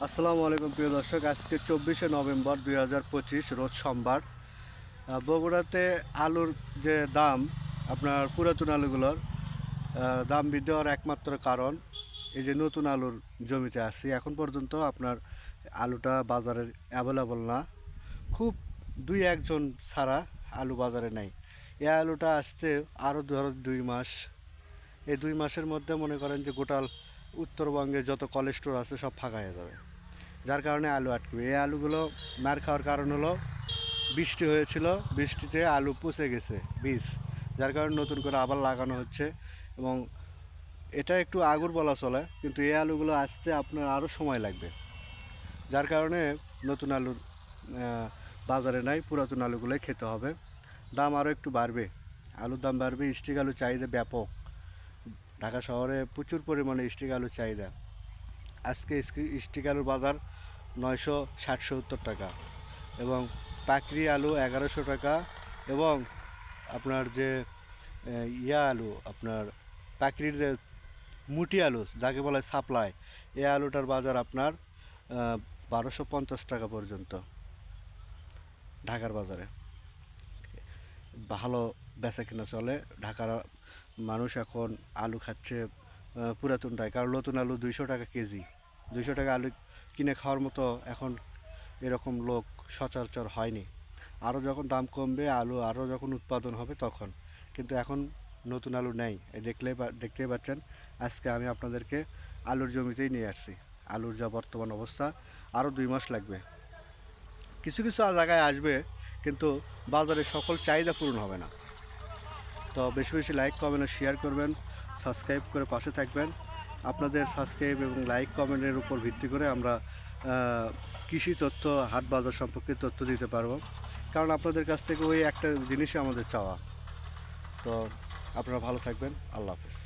আসসালামু আলাইকুম প্রিয় দর্শক, আজকে 24শে নভেম্বর 2025 রোজ সোমবার। বগুড়াতে আলুর যে দাম, আপনার পুরাতন আলুগুলোর দাম বৃদ্ধি হওয়ার একমাত্র কারণ এই যে নতুন আলুর জমিতে আসছি। এখন পর্যন্ত আপনার আলুটা বাজারে অ্যাভেলেবল না, খুব দুই একজন ছাড়া আলু বাজারে নেই। এই আলুটা আসতে আরও ধরো 2 মাস। এই 2 মাসের মধ্যে মনে করেন যে গোটাল উত্তরবঙ্গে যত কোল্ড স্টোর আছে সব ফাঁকা হয়ে যাবে, যার কারণে আলু আটকবে। এই আলুগুলো মার খাওয়ার কারণ হলো বৃষ্টি হয়েছিল, বৃষ্টিতে আলু পচে গেছে বীজ, যার কারণে নতুন করে আবার লাগানো হচ্ছে। এবং এটা একটু আগুর বলা চলে, কিন্তু এই আলুগুলো আসতে আপনার আরও সময় লাগবে, যার কারণে নতুন আলুর বাজারে নাই, পুরাতন আলুগুলোই খেতে হবে। দাম আরও একটু বাড়বে, আলুর দাম বাড়বে। স্টিক আলু চাহিদা ব্যাপক, ঢাকা শহরে প্রচুর পরিমাণে স্টিক আলুর চাহিদা। আজকে স্টিক আলুর বাজার 960-70 টাকা, এবং পাকড়ি আলু 1100 টাকা, এবং আপনার যে আলু, আপনার পাকড়ির যে মুটি আলু যাকে বলে সাপ্লাই, এই আলুটার বাজার আপনার 1250 টাকা পর্যন্ত ঢাকার বাজারে। ভালো বেচা কেনা চলে। ঢাকার মানুষ এখন আলু খাচ্ছে পুরাতনটাই, কারণ নতুন আলু 200 টাকা কেজি। 200 টাকা আলু কিনে খাওয়ার মতো এখন এরকম লোক সচরাচর হয়নি। আরও যখন দাম কমবে, আলু আরও যখন উৎপাদন হবে তখন, কিন্তু এখন নতুন আলু নেই। এই দেখতেই পাচ্ছেন, আজকে আমি আপনাদেরকে আলুর জমিতেই নিয়ে আসছি। আলুর যা বর্তমান অবস্থা, আরও 2 মাস লাগবে। কিছু কিছু জায়গায় আসবে, কিন্তু বাজারে সকল চাহিদা পূরণ হবে না। তো বেশি বেশি লাইক, কমেন্ট ও শেয়ার করবেন, সাবস্ক্রাইব করে পাশে থাকবেন। আপনাদের সাবস্ক্রাইব এবং লাইক কমেন্টের উপর ভিত্তি করে আমরা কৃষি তথ্য, হাট বাজার সম্পর্কে তথ্য দিতে পারবো, কারণ আপনাদের কাছ থেকে ওই একটা জিনিসই আমাদের চাওয়া। তো আপনারা ভালো থাকবেন। আল্লাহ হাফেজ।